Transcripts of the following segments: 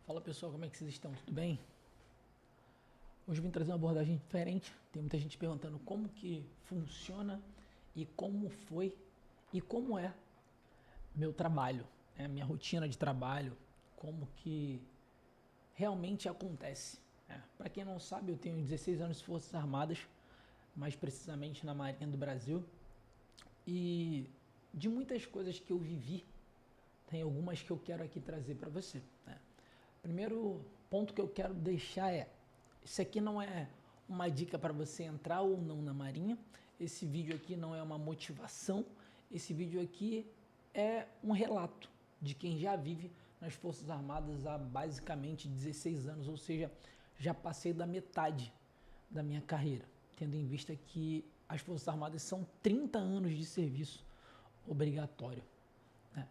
Fala pessoal, como é que vocês estão? Tudo bem? Hoje eu vim trazer uma abordagem diferente. Tem muita gente perguntando como que funciona e como foi e como é meu trabalho, né? Minha rotina de trabalho, como que realmente acontece. Para quem não sabe, eu tenho 16 anos de Forças Armadas, mais precisamente na Marinha do Brasil, e de muitas coisas que eu vivi, tem algumas que eu quero aqui trazer para você, né? Primeiro ponto que eu quero deixar é: isso aqui não é uma dica para você entrar ou não na Marinha. Esse vídeo aqui não é uma motivação. Esse vídeo aqui é um relato de quem já vive nas Forças Armadas há basicamente 16 anos, ou seja, já passei da metade da minha carreira, tendo em vista que as Forças Armadas são 30 anos de serviço obrigatório, né?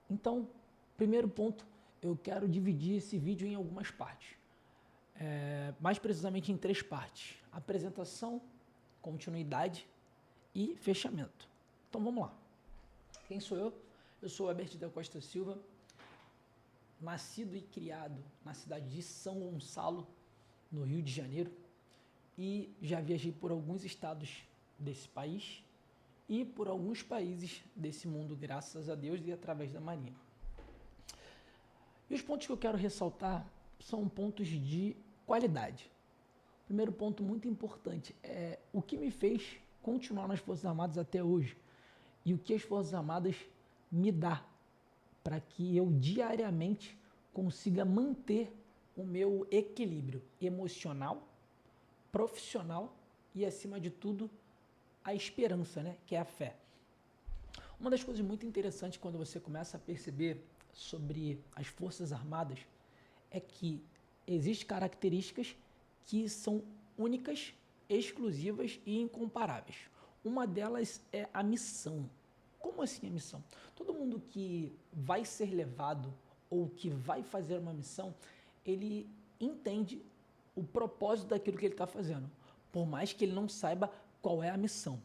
Então, primeiro ponto, eu quero dividir esse vídeo em algumas partes. Mais precisamente em três partes: apresentação, continuidade e fechamento. Então vamos lá. Quem sou eu? Eu sou o Herbert da Costa Silva, nascido e criado na cidade de São Gonçalo, no Rio de Janeiro, e já viajei por alguns estados desse país e por alguns países desse mundo, graças a Deus, e através da Marinha. E os pontos que eu quero ressaltar são pontos de qualidade. Primeiro ponto muito importante é o que me fez continuar nas Forças Armadas até hoje e o que as Forças Armadas me dá para que eu diariamente consiga manter o meu equilíbrio emocional, profissional e, acima de tudo, a esperança, né, que é a fé. Uma das coisas muito interessantes quando você começa a perceber sobre as Forças Armadas é que existem características que são únicas, exclusivas e incomparáveis. Uma delas é a missão. Como assim a missão? Todo mundo que vai ser levado ou que vai fazer uma missão, ele entende o propósito daquilo que ele está fazendo, por mais que ele não saiba qual é a missão.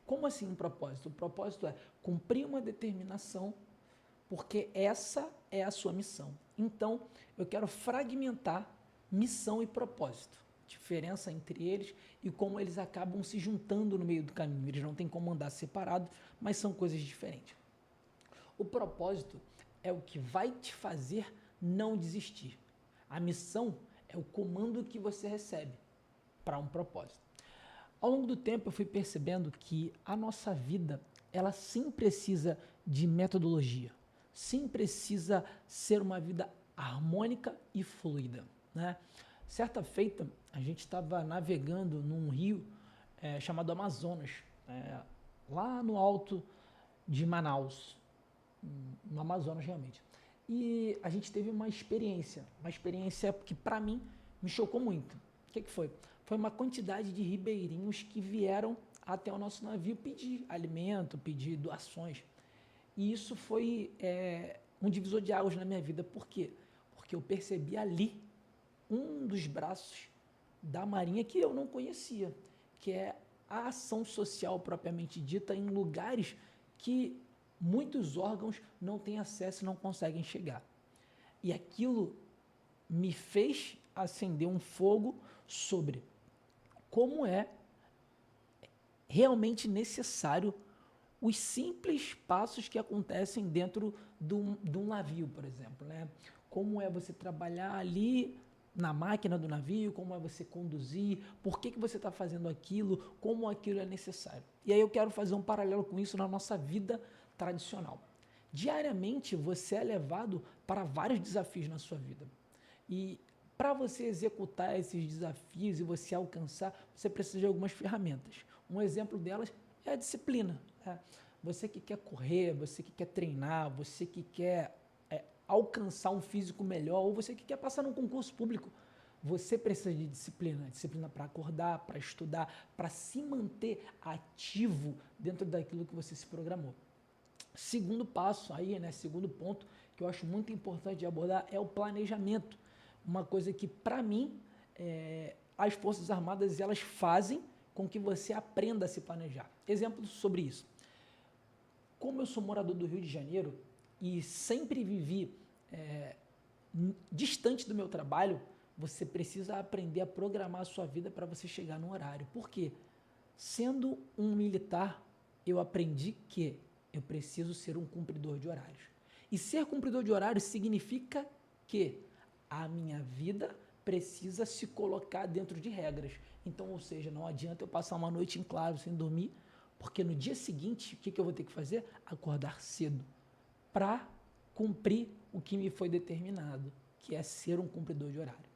Como assim um propósito? O propósito é cumprir uma determinação, porque essa é a sua missão. Então, eu quero fragmentar missão e propósito, diferença entre eles e como eles acabam se juntando no meio do caminho. Eles não têm como andar separado, mas são coisas diferentes. O propósito é o que vai te fazer não desistir. A missão é o comando que você recebe para um propósito. Ao longo do tempo eu fui percebendo que a nossa vida, ela sim precisa de metodologia, sim precisa ser uma vida harmônica e fluida, né? Certa feita, a gente estava navegando num rio chamado Amazonas, lá no alto de Manaus, no Amazonas realmente. E a gente teve uma experiência que para mim me chocou muito. O que foi? Foi uma quantidade de ribeirinhos que vieram até o nosso navio pedir alimento, pedir doações. E isso foi um divisor de águas na minha vida. Por quê? Porque eu percebi ali um dos braços da Marinha que eu não conhecia, que é a ação social propriamente dita em lugares que muitos órgãos não têm acesso e não conseguem chegar. E aquilo me fez acender um fogo sobre como é realmente necessário os simples passos que acontecem dentro de um navio, por exemplo, né? Como é você trabalhar ali na máquina do navio, como é você conduzir, por que você está fazendo aquilo, como aquilo é necessário. E aí eu quero fazer um paralelo com isso na nossa vida tradicional. Diariamente você é levado para vários desafios na sua vida. E para você executar esses desafios e você alcançar, você precisa de algumas ferramentas. Um exemplo delas é a disciplina, né? Você que quer correr, você que quer treinar, você que quer alcançar um físico melhor, ou você que quer passar num concurso público, você precisa de disciplina. Disciplina para acordar, para estudar, para se manter ativo dentro daquilo que você se programou. Segundo passo aí, né, segundo ponto que eu acho muito importante de abordar é o planejamento. Uma coisa que, para mim, as Forças Armadas elas fazem com que você aprenda a se planejar. Exemplos sobre isso. Como eu sou morador do Rio de Janeiro e sempre vivi distante do meu trabalho, você precisa aprender a programar a sua vida para você chegar no horário. Por quê? Sendo um militar, eu aprendi que eu preciso ser um cumpridor de horários. E ser cumpridor de horários significa que a minha vida precisa se colocar dentro de regras. Então, ou seja, não adianta eu passar uma noite em claro sem dormir, porque no dia seguinte, o que eu vou ter que fazer? Acordar cedo para cumprir o que me foi determinado, que é ser um cumpridor de horário.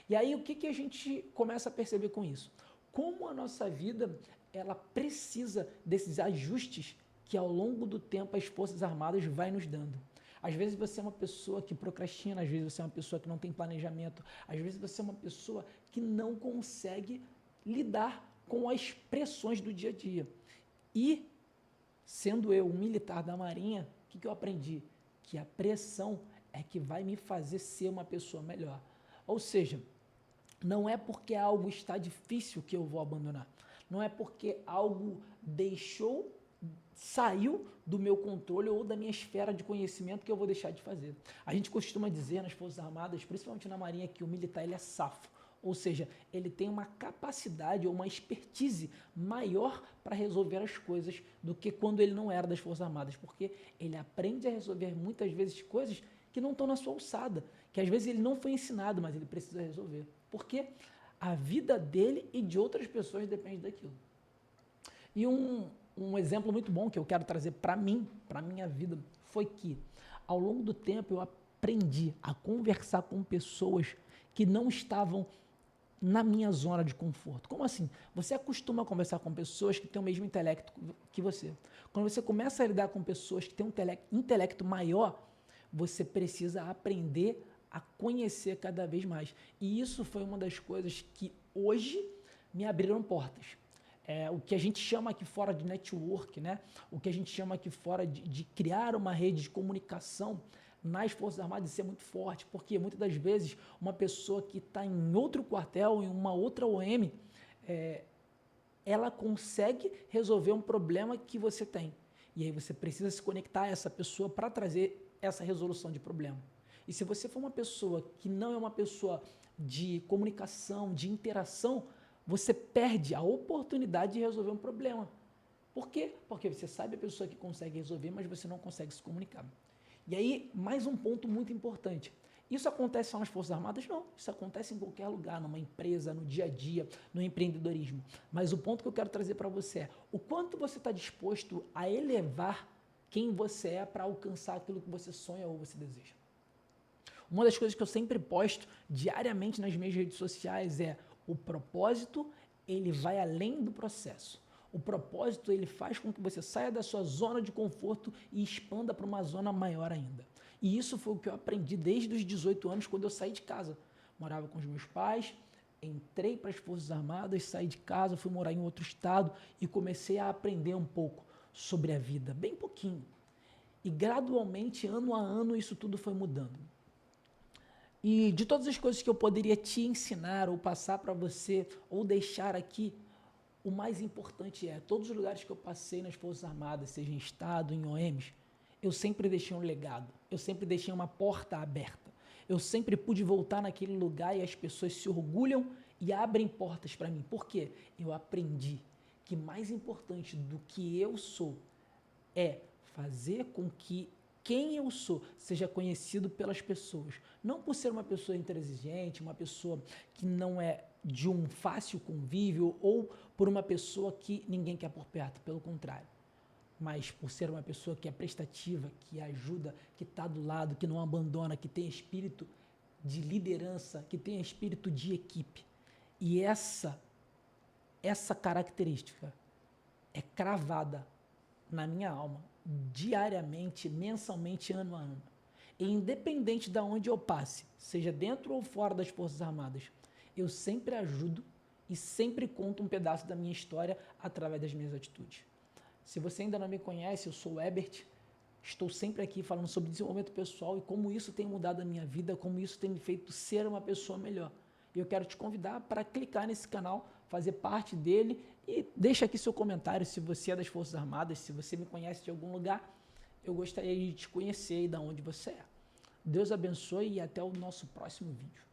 E aí, o que a gente começa a perceber com isso? Como a nossa vida, ela precisa desses ajustes que ao longo do tempo as Forças Armadas vai nos dando. Às vezes você é uma pessoa que procrastina, às vezes você é uma pessoa que não tem planejamento, às vezes você é uma pessoa que não consegue lidar com as pressões do dia a dia. E, sendo eu um militar da Marinha, o que eu aprendi? Que a pressão é que vai me fazer ser uma pessoa melhor. Ou seja, não é porque algo está difícil que eu vou abandonar. Não é porque algo saiu do meu controle ou da minha esfera de conhecimento que eu vou deixar de fazer. A gente costuma dizer nas Forças Armadas, principalmente na Marinha, que o militar ele é safo. Ou seja, ele tem uma capacidade ou uma expertise maior para resolver as coisas do que quando ele não era das Forças Armadas, porque ele aprende a resolver muitas vezes coisas que não estão na sua alçada, que às vezes ele não foi ensinado, mas ele precisa resolver. Porque a vida dele e de outras pessoas depende daquilo. E um exemplo muito bom que eu quero trazer para mim, para a minha vida, foi que ao longo do tempo eu aprendi a conversar com pessoas que não estavam na minha zona de conforto. Como assim? Você acostuma a conversar com pessoas que têm o mesmo intelecto que você. Quando você começa a lidar com pessoas que têm um intelecto maior, você precisa aprender a conhecer cada vez mais. E isso foi uma das coisas que hoje me abriram portas. O que a gente chama aqui fora de network, né? O que a gente chama aqui fora de criar uma rede de comunicação nas Forças Armadas, isso é muito forte, porque muitas das vezes uma pessoa que está em outro quartel, em uma outra OM, ela consegue resolver um problema que você tem. E aí você precisa se conectar a essa pessoa para trazer essa resolução de problema. E se você for uma pessoa que não é uma pessoa de comunicação, de interação, você perde a oportunidade de resolver um problema. Por quê? Porque você sabe a pessoa que consegue resolver, mas você não consegue se comunicar. E aí, mais um ponto muito importante. Isso acontece só nas Forças Armadas? Não. Isso acontece em qualquer lugar, numa empresa, no dia a dia, no empreendedorismo. Mas o ponto que eu quero trazer para você é o quanto você está disposto a elevar quem você é para alcançar aquilo que você sonha ou você deseja. Uma das coisas que eu sempre posto diariamente nas minhas redes sociais é o propósito, ele vai além do processo. O propósito, ele faz com que você saia da sua zona de conforto e expanda para uma zona maior ainda. E isso foi o que eu aprendi desde os 18 anos, quando eu saí de casa. Morava com os meus pais, entrei para as Forças Armadas, saí de casa, fui morar em outro estado e comecei a aprender um pouco sobre a vida, bem pouquinho. E gradualmente, ano a ano, isso tudo foi mudando. E de todas as coisas que eu poderia te ensinar ou passar para você ou deixar aqui, o mais importante é, todos os lugares que eu passei nas Forças Armadas, seja em Estado, em OMs, eu sempre deixei um legado, eu sempre deixei uma porta aberta. Eu sempre pude voltar naquele lugar e as pessoas se orgulham e abrem portas para mim. Por quê? Eu aprendi que mais importante do que eu sou é fazer com que quem eu sou seja conhecido pelas pessoas. Não por ser uma pessoa intransigente, uma pessoa que não é de um fácil convívio ou por uma pessoa que ninguém quer por perto, pelo contrário. Mas por ser uma pessoa que é prestativa, que ajuda, que está do lado, que não abandona, que tem espírito de liderança, que tem espírito de equipe. E essa característica é cravada na minha alma, diariamente, mensalmente, ano a ano. E independente de onde eu passe, seja dentro ou fora das Forças Armadas, eu sempre ajudo e sempre conto um pedaço da minha história através das minhas atitudes. Se você ainda não me conhece, eu sou o Ebert, estou sempre aqui falando sobre desenvolvimento pessoal e como isso tem mudado a minha vida, como isso tem me feito ser uma pessoa melhor. E eu quero te convidar para clicar nesse canal, fazer parte dele e deixa aqui seu comentário se você é das Forças Armadas, se você me conhece de algum lugar, eu gostaria de te conhecer e de onde você é. Deus abençoe e até o nosso próximo vídeo.